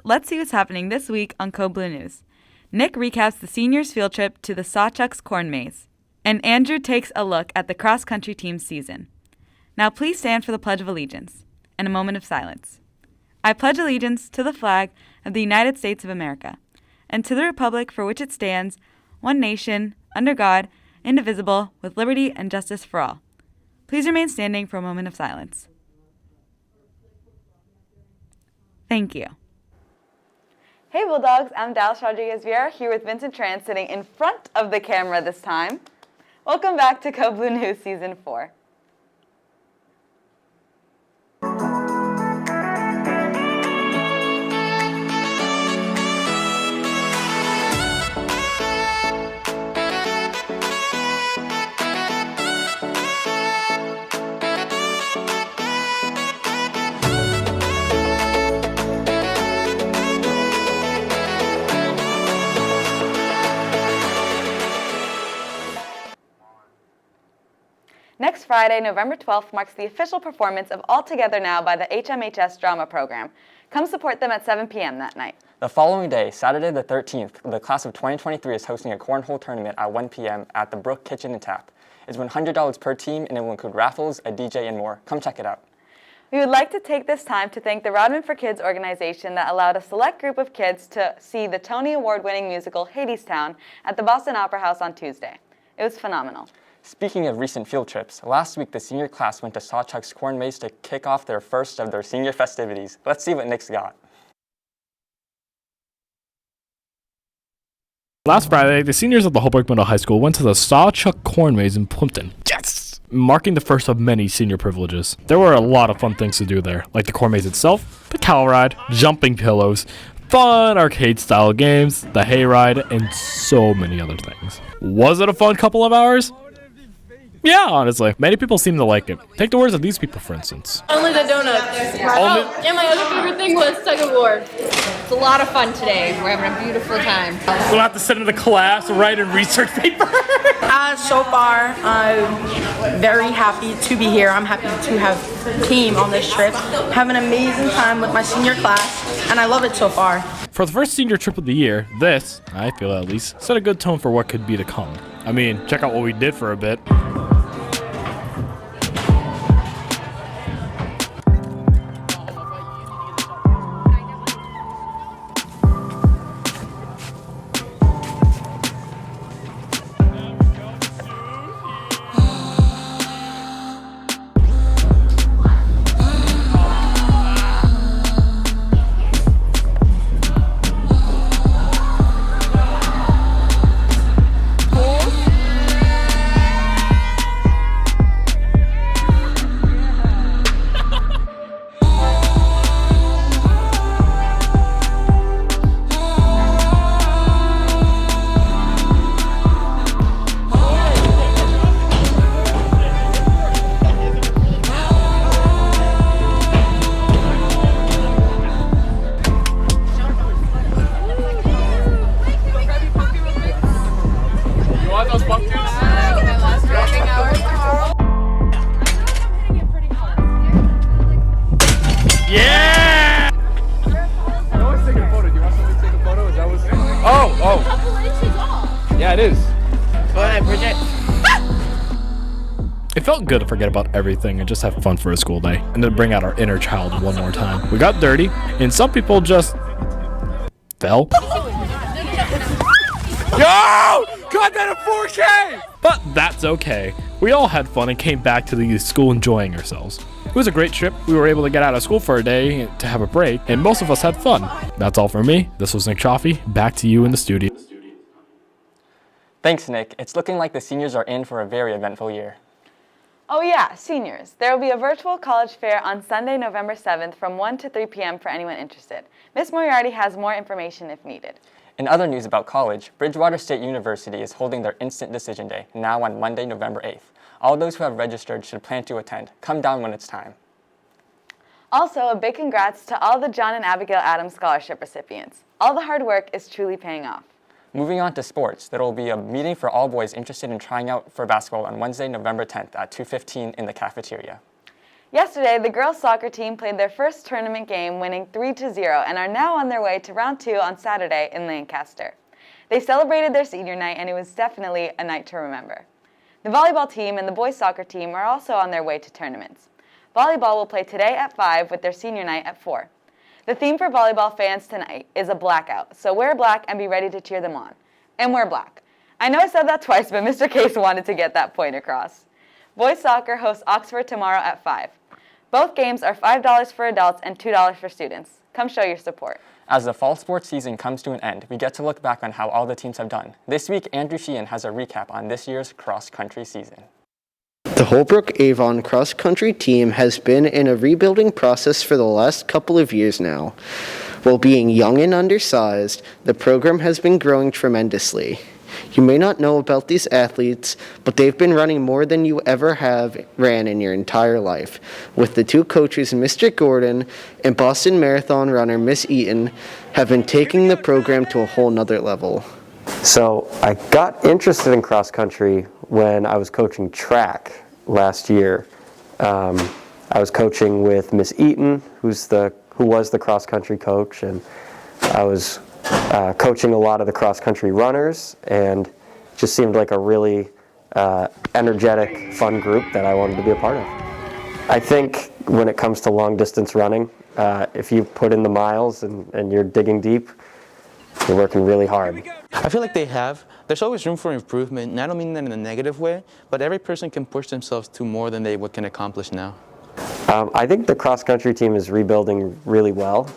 Let's see what's happening this week on Code Blue News. Nick recaps the seniors' field trip to the Sawchuck's Corn Maze. And Andrew takes a look at the cross-country team's season. Now please stand for the Pledge of Allegiance and a moment of silence. I pledge allegiance to the flag of the United States of America and to the republic for which it stands, one nation, under God, indivisible, with liberty and justice for all. Please remain standing for a moment of silence. Thank you. Hey Bulldogs, I'm Dallas Rodriguez-Vieira here with Vincent Tran sitting in front of the camera this time. Welcome back to Code Blue News Season 4. Next Friday, November 12th, marks the official performance of All Together Now by the HMHS drama program. Come support them at 7 p.m. that night. The following day, Saturday the 13th, the class of 2023 is hosting a cornhole tournament at 1 p.m. at the Brook Kitchen and Tap. It's $100 per team and it will include raffles, a DJ, and more. Come check it out. We would like to take this time to thank the Rodman for Kids organization that allowed a select group of kids to see the Tony Award-winning musical Hadestown at the Boston Opera House on Tuesday. It was phenomenal. Speaking of recent field trips, last week the senior class went to Sawchuck's Corn Maze to kick off their first of their senior festivities. Let's see what Nick's got. Last Friday, the seniors of the Holbrook Middle High School went to the Sawchuck Corn Maze in Plimpton. Yes! Marking the first of many senior privileges. There were a lot of fun things to do there, like the corn maze itself, the cow ride, jumping pillows, fun arcade-style games, the hay ride, and so many other things. Was it a fun couple of hours? Yeah, honestly. Many people seem to like it. Take the words of these people, for instance. Only the donuts. And my other favorite thing was tug of war. It's a lot of fun today. We're having a beautiful time. We'll have to sit in the class, write a research paper. So far, I'm very happy to be here. I'm happy to have came on this trip. Have an amazing time with my senior class, and I love it so far. For the first senior trip of the year, this, I feel at least, set a good tone for what could be to come. I mean, check out what we did for a bit. Yeah! No one's taking a photo. Do you want somebody to take a photo? Is that what's... Oh. Yeah, it is. Go ahead, Bridget. It felt good to forget about everything and just have fun for a school day, and then bring out our inner child one more time. We got dirty, and some people just fell. Yo! Got that at 4K! But that's okay. We all had fun and came back to the school enjoying ourselves. It was a great trip. We were able to get out of school for a day to have a break, and most of us had fun. That's all from me. This was Nick Chaffee. Back to you in the studio. Thanks, Nick. It's looking like the seniors are in for a very eventful year. Oh yeah, seniors. There will be a virtual college fair on Sunday, November 7th from 1 to 3 p.m. for anyone interested. Ms. Moriarty has more information if needed. In other news about college, Bridgewater State University is holding their Instant Decision Day, now on Monday, November 8th. All those who have registered should plan to attend. Come down when it's time. Also, a big congrats to all the John and Abigail Adams Scholarship recipients. All the hard work is truly paying off. Moving on to sports, there will be a meeting for all boys interested in trying out for basketball on Wednesday, November 10th at 2:15 in the cafeteria. Yesterday, the girls' soccer team played their first tournament game, winning 3-0, and are now on their way to round 2 on Saturday in Lancaster. They celebrated their senior night, and it was definitely a night to remember. The volleyball team and the boys' soccer team are also on their way to tournaments. Volleyball will play today at 5 with their senior night at 4. The theme for volleyball fans tonight is a blackout, so wear black and be ready to cheer them on. And wear black. I know I said that twice, but Mr. Case wanted to get that point across. Boys soccer hosts Oxford tomorrow at 5. Both games are $5 for adults and $2 for students. Come show your support. As the fall sports season comes to an end, we get to look back on how all the teams have done. This week, Andrew Sheehan has a recap on this year's cross-country season. The Holbrook Avon cross-country team has been in a rebuilding process for the last couple of years now. While being young and undersized, the program has been growing tremendously. You may not know about these athletes, but they've been running more than you ever have ran in your entire life, with the two coaches, Mr. Gordon and Boston Marathon runner Miss Eaton, have been taking the program to a whole nother level. So I got interested in cross country when I was coaching track last year. I was coaching with Miss Eaton, who was the cross country coach, and I was coaching a lot of the cross country runners, and just seemed like a really energetic, fun group that I wanted to be a part of. I think when it comes to long distance running, if you put in the miles and you're digging deep, you're working really hard. I feel like there's always room for improvement, and I don't mean that in a negative way, but every person can push themselves to more than they can accomplish now. I think the cross-country team is rebuilding really well.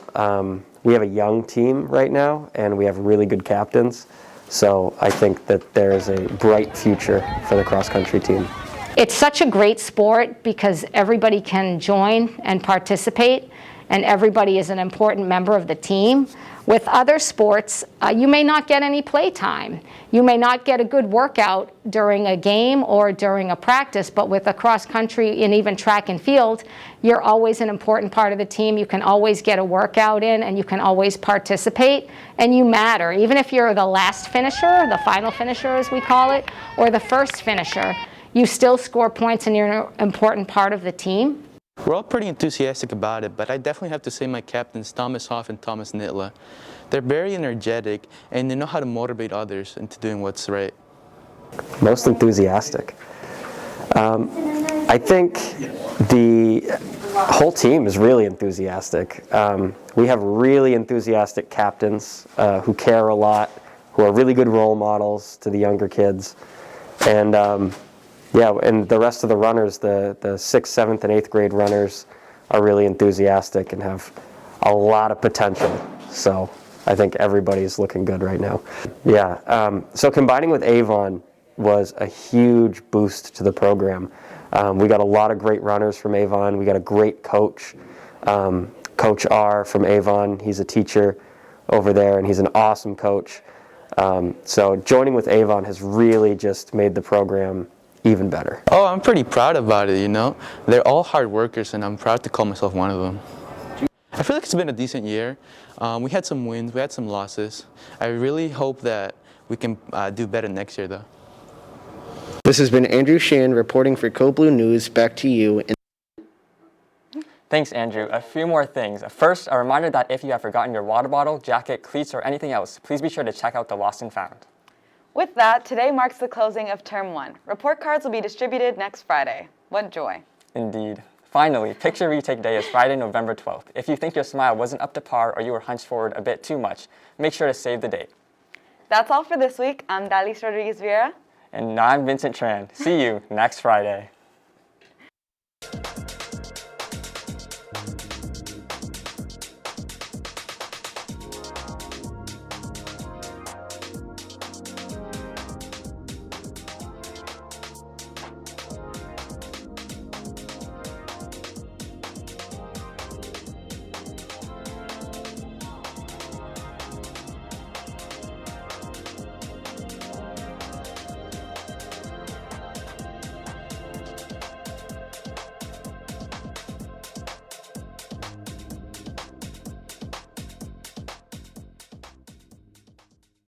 We have a young team right now, and we have really good captains, so I think that there is a bright future for the cross-country team. It's such a great sport because everybody can join and participate, and everybody is an important member of the team. With other sports, you may not get any play time. You may not get a good workout during a game or during a practice, but with a cross country and even track and field, you're always an important part of the team. You can always get a workout in, and you can always participate, and you matter. Even if you're the last finisher, the final finisher as we call it, or the first finisher, you still score points and you're an important part of the team. We're all pretty enthusiastic about it, but I definitely have to say my captains, Thomas Hoff and Thomas Nitla. They're very energetic, and they know how to motivate others into doing what's right. Most enthusiastic. I think the whole team is really enthusiastic. We have really enthusiastic captains who care a lot, who are really good role models to the younger kids. And and the rest of the runners, the 6th, 7th, and 8th grade runners are really enthusiastic and have a lot of potential. So I think everybody's looking good right now. So combining with Avon was a huge boost to the program. We got a lot of great runners from Avon. We got a great coach, Coach R from Avon. He's a teacher over there, and he's an awesome coach. So joining with Avon has really just made the program even better. Oh, I'm pretty proud about it, you know. They're all hard workers, and I'm proud to call myself one of them. I feel like it's been a decent year. We had some wins, we had some losses. I really hope that we can do better next year, though. This has been Andrew Sheehan reporting for Co-Blue News. Back to you. Thanks, Andrew. A few more things. First, a reminder that if you have forgotten your water bottle, jacket, cleats, or anything else, please be sure to check out the Lost and Found. With that, today marks the closing of Term 1. Report cards will be distributed next Friday. What joy. Indeed. Finally, Picture Retake Day is Friday, November 12th. If you think your smile wasn't up to par or you were hunched forward a bit too much, make sure to save the date. That's all for this week. I'm Dalis Rodriguez Vieira. And I'm Vincent Tran. See you next Friday.